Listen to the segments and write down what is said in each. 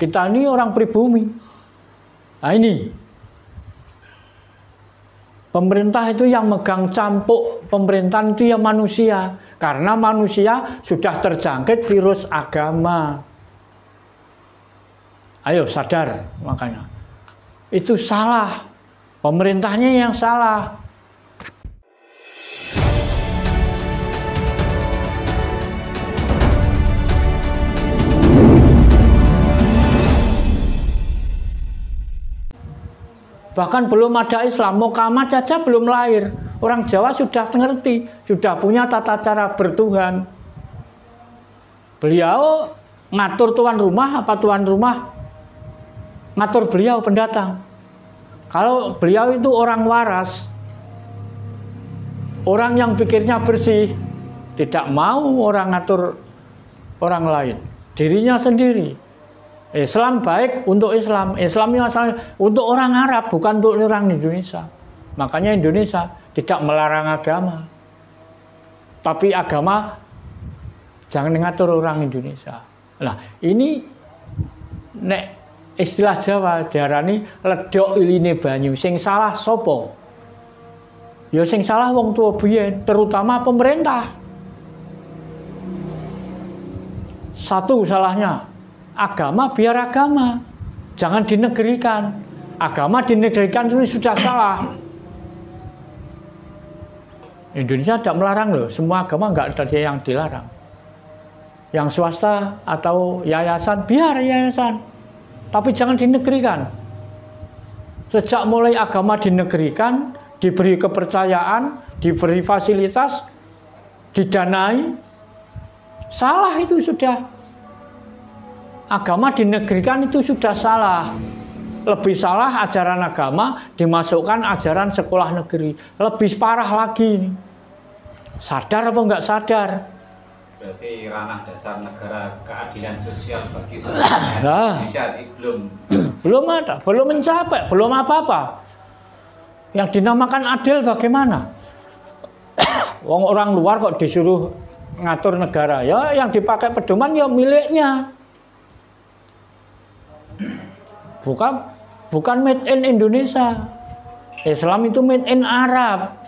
Kita ini orang pribumi. Nah ini, pemerintah itu yang megang campuk pemerintahan itu ya manusia. Karena manusia sudah terjangkit virus agama. Ayo sadar makanya. Itu salah. Pemerintahnya yang salah. Bahkan belum ada Islam, Muhammad saja belum lahir. Orang Jawa sudah mengerti, sudah punya tata cara bertuhan. Beliau ngatur tuan rumah, apa tuan rumah ngatur beliau pendatang. Kalau beliau itu orang waras, orang yang pikirnya bersih, tidak mau orang ngatur orang lain, dirinya sendiri. Islam baik untuk Islam. Islam yang asalnya untuk orang Arab, bukan untuk orang Indonesia. Makanya Indonesia tidak melarang agama. Tapi agama jangan ngatur orang Indonesia. Nah, ini nek istilah Jawa diarani ledok iline banyu. Sing salah sopo? Ya sing salah wong tua biyen, terutama pemerintah. Satu salahnya, agama biar agama, jangan dinegerikan. Agama dinegerikan itu sudah salah. Indonesia tidak melarang loh, semua agama nggak ada yang dilarang. Yang swasta atau yayasan biar yayasan, tapi jangan dinegerikan. Sejak mulai agama dinegerikan, diberi kepercayaan, diberi fasilitas, didanai, salah itu sudah. Agama dinegerikan itu sudah salah. Lebih salah ajaran agama dimasukkan ajaran sekolah negeri. Lebih parah lagi. Sadar apa enggak sadar? Berarti ranah dasar negara keadilan sosial bagi seluruh Indonesia belum ada, belum mencapai, belum apa-apa. Yang dinamakan adil bagaimana? Wong orang luar kok disuruh ngatur negara. Ya yang dipakai pedoman ya miliknya. Bukan made in Indonesia. Islam itu made in Arab.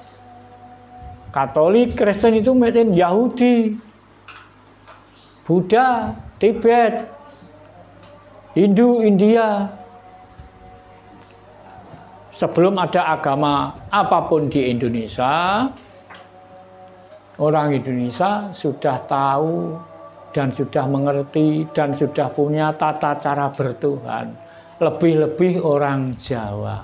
Katolik, Kristen itu made in Yahudi. Buddha, Tibet, Hindu, India. Sebelum ada agama apapun di Indonesia, orang Indonesia sudah tahu dan sudah mengerti dan sudah punya tata cara bertuhan. Lebih-lebih orang Jawa.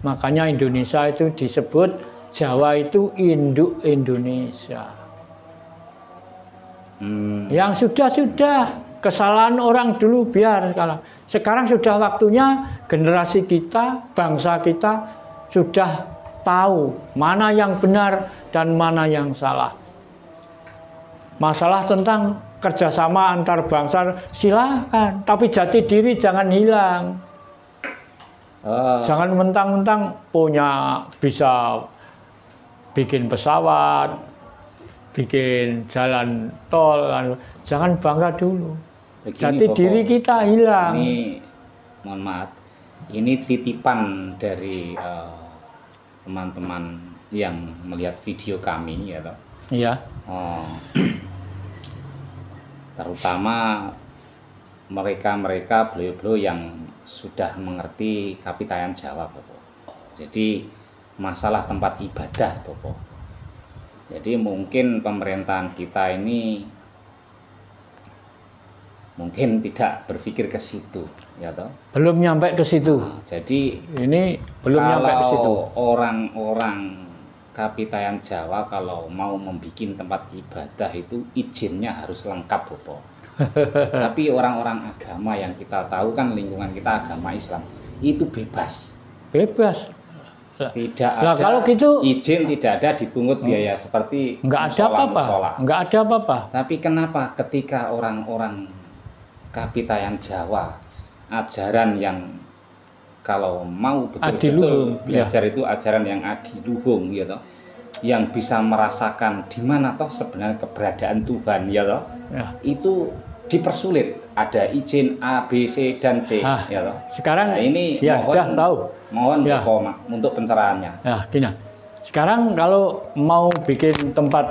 Makanya Indonesia itu disebut Jawa itu induk Indonesia. Yang sudah-sudah kesalahan orang dulu biar sekarang. Sekarang sudah waktunya generasi kita, bangsa kita sudah tahu mana yang benar dan mana yang salah. Masalah tentang kerjasama antar bangsa silahkan, tapi jati diri jangan hilang. Jangan mentang-mentang punya bisa bikin pesawat, bikin jalan tol, jangan bangga dulu. Begini, jati diri kita hilang. Ini mohon maaf, ini titipan dari teman-teman yang melihat video kami, ya toh. Iya. Terutama mereka beliau-beliau yang sudah mengerti kapitayan Jawa, Bapak. Jadi masalah tempat ibadah, Bapak. Jadi mungkin pemerintahan kita ini mungkin tidak berpikir ke situ, ya toh. Belum nyampe ke situ. Nah, jadi ini belum nyampe ke situ. Orang-orang kapitayan Jawa kalau mau membuat tempat ibadah itu izinnya harus lengkap, Bapak. Tapi orang-orang agama yang kita tahu kan lingkungan kita agama Islam itu bebas. Bebas. Tidak nah, ada kalau gitu, izin, tidak ada dipungut biaya seperti nggak ada apa-apa. Nggak ada apa-apa. Tapi kenapa ketika orang-orang kapitayan Jawa ajaran yang kalau mau betul-betul belajar itu ajaran yang adiluhung, ya toh, yang bisa merasakan di mana toh sebenarnya keberadaan Tuhan, ya toh, itu dipersulit. Ada izin A, B, C, dan C. Ya toh. Sekarang nah, ini ya sudah tahu. Mohon ya. untuk pencerahannya. Ya, gini. Sekarang kalau mau bikin tempat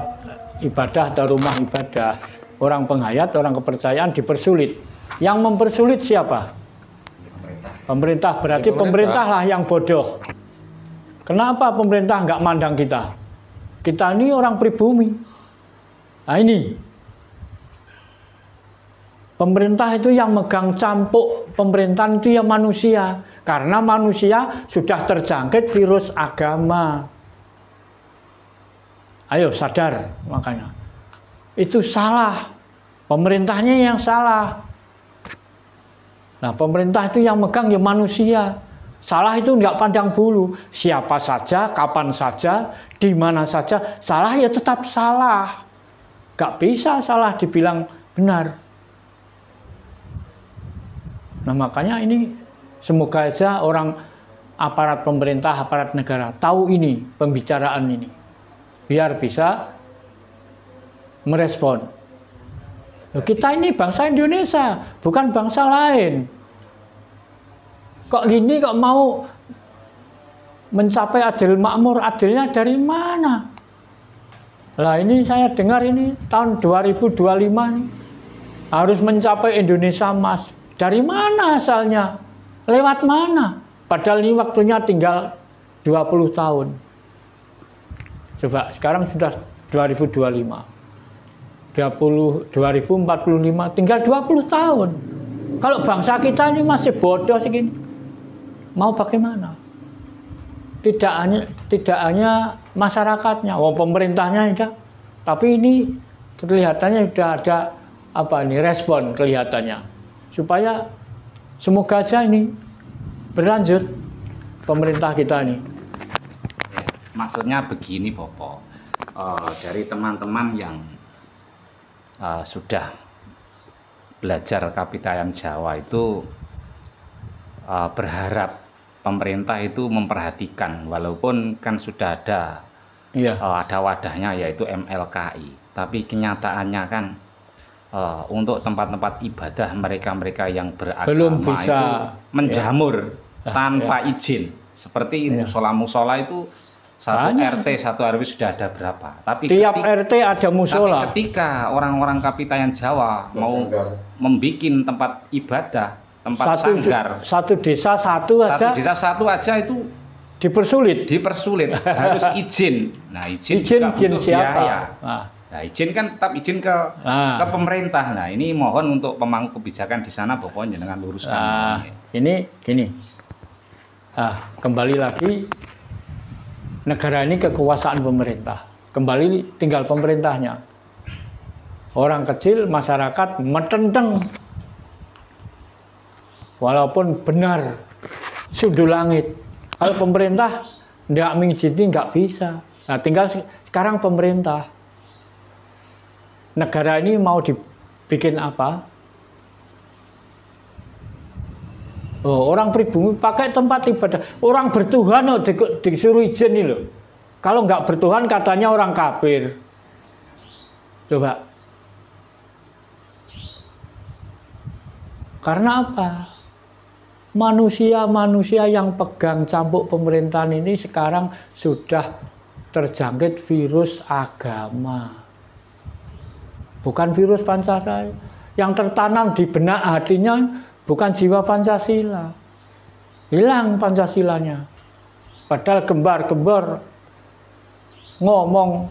ibadah atau rumah ibadah, orang penghayat, orang kepercayaan dipersulit. Yang mempersulit siapa? Pemerintah. Berarti pemerintahlah yang bodoh. Kenapa pemerintah nggak mandang kita? Kita ini orang pribumi. Nah ini. Pemerintah itu yang megang campuk pemerintahan itu ya manusia. Karena manusia sudah terjangkit virus agama. Ayo sadar makanya. Itu salah. Pemerintahnya yang salah. Nah pemerintah itu yang megang ya manusia. Salah itu nggak pandang bulu. Siapa saja, kapan saja, di mana saja. Salah ya tetap salah. Nggak bisa salah dibilang benar. Nah makanya ini semoga aja orang aparat pemerintah, aparat negara tahu ini pembicaraan ini. Biar bisa merespon. Loh, kita ini bangsa Indonesia, bukan bangsa lain. Kok gini kok mau mencapai adil makmur, adilnya dari mana? Lah ini saya dengar ini tahun 2025 nih harus mencapai Indonesia Emas. Dari mana asalnya? Lewat mana? Padahal ini waktunya tinggal 20 tahun. Coba sekarang sudah 2025. 2045 tinggal 20 tahun. Kalau bangsa kita ini masih bodoh segini. Mau bagaimana? Tidak hanya masyarakatnya, pemerintahnya juga. Tapi ini kelihatannya sudah ada respon kelihatannya. Supaya semoga aja ini berlanjut pemerintah kita ini. Maksudnya begini Bopo, dari teman-teman yang sudah belajar kapitayan Jawa itu berharap pemerintah itu memperhatikan, walaupun kan sudah ada wadahnya yaitu MLKI, tapi kenyataannya kan untuk tempat-tempat ibadah mereka yang beragama belum bisa, itu menjamur tanpa izin. Seperti musola-musola itu satu banyak. RT, satu RW sudah ada berapa. Tapi tiap RT ada musola. Tapi ketika orang-orang kapitayan Jawa mau membuat tempat ibadah, tempat sanggar, satu desa satu aja itu dipersulit harus izin. Nah izin siapa? Biaya. Nah, izin kan tetap izin ke pemerintah. Nah, ini mohon untuk pemangku kebijakan di sana pokoknya dengan luruskan. Ini gini. Kembali lagi negara ini kekuasaan pemerintah. Kembali tinggal pemerintahnya. Orang kecil masyarakat metenteng. Walaupun benar sundul langit. Kalau pemerintah tidak mengizinkan nggak bisa. Nah, tinggal sekarang pemerintah. Negara ini mau dibikin apa? Orang pribumi pakai tempat ibadah. Orang bertuhan disuruh izin nih loh. Kalau nggak bertuhan katanya orang kafir. Coba. Karena apa? Manusia yang pegang cambuk pemerintahan ini sekarang sudah terjangkit virus agama. Bukan virus Pancasila. Yang tertanam di benak hatinya bukan jiwa Pancasila. Hilang Pancasilanya. Padahal gembar-gembar ngomong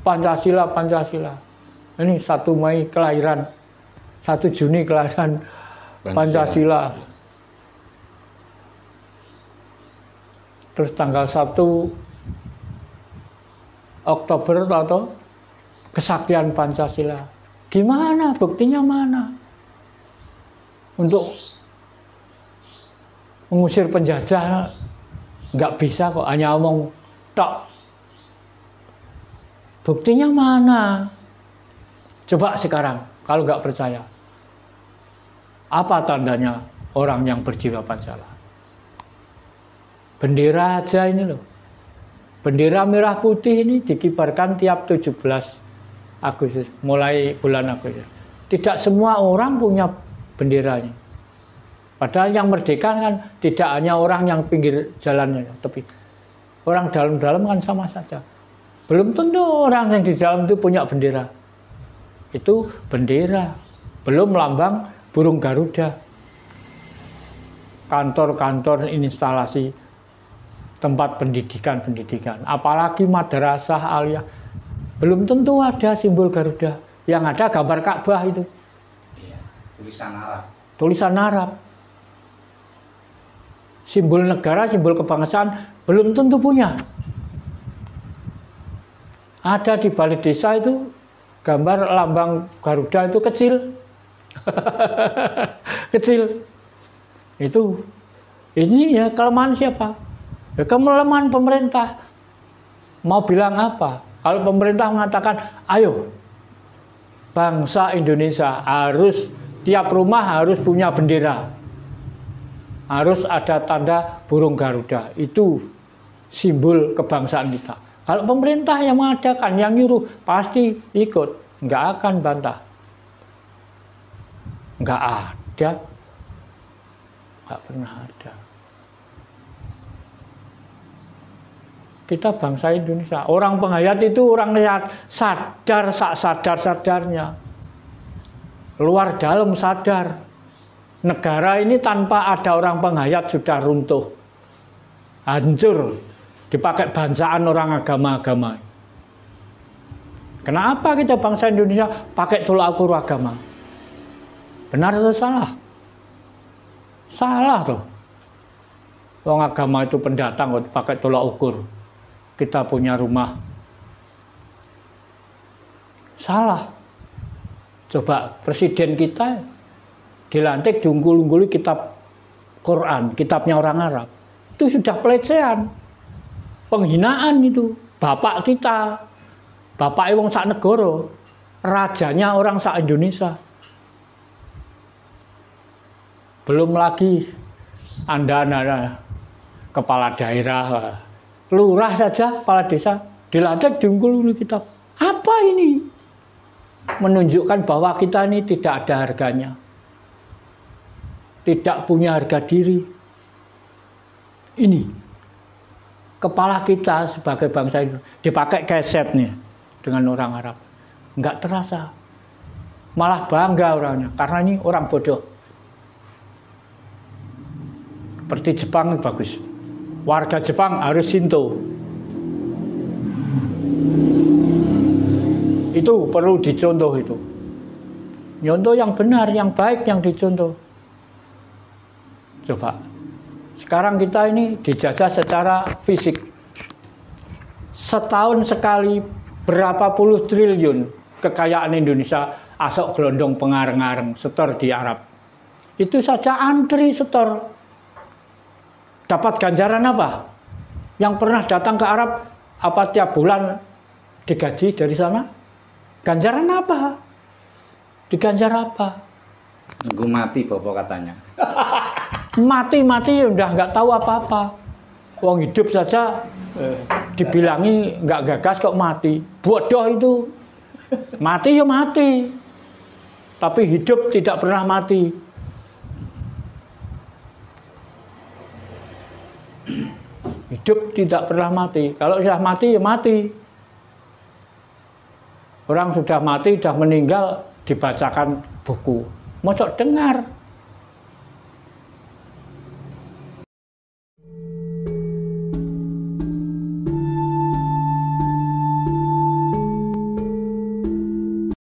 Pancasila. Ini 1 Mei kelahiran, 1 Juni kelahiran Pancasila. Terus tanggal 1 Oktober atau kesaktian Pancasila. Gimana? Buktinya mana? Untuk mengusir penjajah nggak bisa kok, hanya omong tok. Buktinya mana? Coba sekarang, kalau nggak percaya. Apa tandanya orang yang berjiwa Pancasila? Bendera aja ini loh. Bendera merah putih ini dikibarkan tiap 17 Agustus, mulai bulan Agustus. Tidak semua orang punya benderanya. Padahal yang merdeka kan tidak hanya orang yang pinggir jalannya, tapi orang dalam-dalam kan sama saja. Belum tentu orang yang di dalam itu punya bendera. Itu bendera, belum lambang burung Garuda. Kantor-kantor, instalasi, tempat pendidikan, apalagi madrasah aliyah, belum tentu ada simbol Garuda. Yang ada gambar Ka'bah itu. Iya, tulisan Arab. Tulisan Arab. Simbol negara, simbol kebangsaan belum tentu punya. Ada di balai desa itu gambar lambang Garuda itu kecil. Kecil. Itu ini ya kelemahan siapa? Ya, kelemahan pemerintah. Mau bilang apa? Kalau pemerintah mengatakan, ayo bangsa Indonesia harus tiap rumah harus punya bendera, harus ada tanda burung Garuda, itu simbol kebangsaan kita. Kalau pemerintah yang mengadakan, yang nyuruh, pasti ikut, nggak akan bantah. Nggak ada, nggak pernah ada. Kita bangsa Indonesia. Orang penghayat itu orang yang sadar, sadar-sadarnya. Luar dalam sadar. Negara ini tanpa ada orang penghayat sudah runtuh. Hancur. Dipakai bansaan orang agama-agama. Kenapa kita bangsa Indonesia pakai tolak ukur agama? Benar atau salah? Salah tuh. Orang agama itu pendatang pakai tolak ukur. Kita punya rumah. Salah. Coba presiden kita dilantik diunggul-ungguli kitab Quran, kitabnya orang Arab. Itu sudah pelecehan. Penghinaan itu. Bapak kita, bapak wong sak negara, rajanya orang sak Indonesia. Belum lagi Anda kepala daerah, lurah saja, kepala desa, dilantik diunggul kitab. Apa ini? Menunjukkan bahwa kita ini tidak ada harganya. Tidak punya harga diri. Ini. Kepala kita sebagai bangsa ini dipakai kesetnya dengan orang Arab. Enggak terasa. Malah bangga orangnya. Karena ini orang bodoh. Seperti Jepang bagus. Warga Jepang harus Shinto. Itu perlu dicontoh itu. Nyontoh yang benar, yang baik, yang dicontoh. Coba. Sekarang kita ini dijajah secara fisik. Setahun sekali berapa puluh triliun kekayaan Indonesia asok gelondong pengareng-areng setor di Arab. Itu saja antri setor. Dapat ganjaran apa? Yang pernah datang ke Arab, apa tiap bulan digaji dari sana? Ganjaran apa? Diganjar apa? Nunggu mati Bopo katanya. Mati udah nggak tahu apa-apa. Wong hidup saja dibilangi nggak gagas kok mati. Bodoh itu. Mati ya mati. Tapi hidup tidak pernah mati. Hidup tidak pernah mati. Kalau sudah mati ya mati. Orang sudah mati, sudah meninggal, dibacakan buku. Mosok dengar.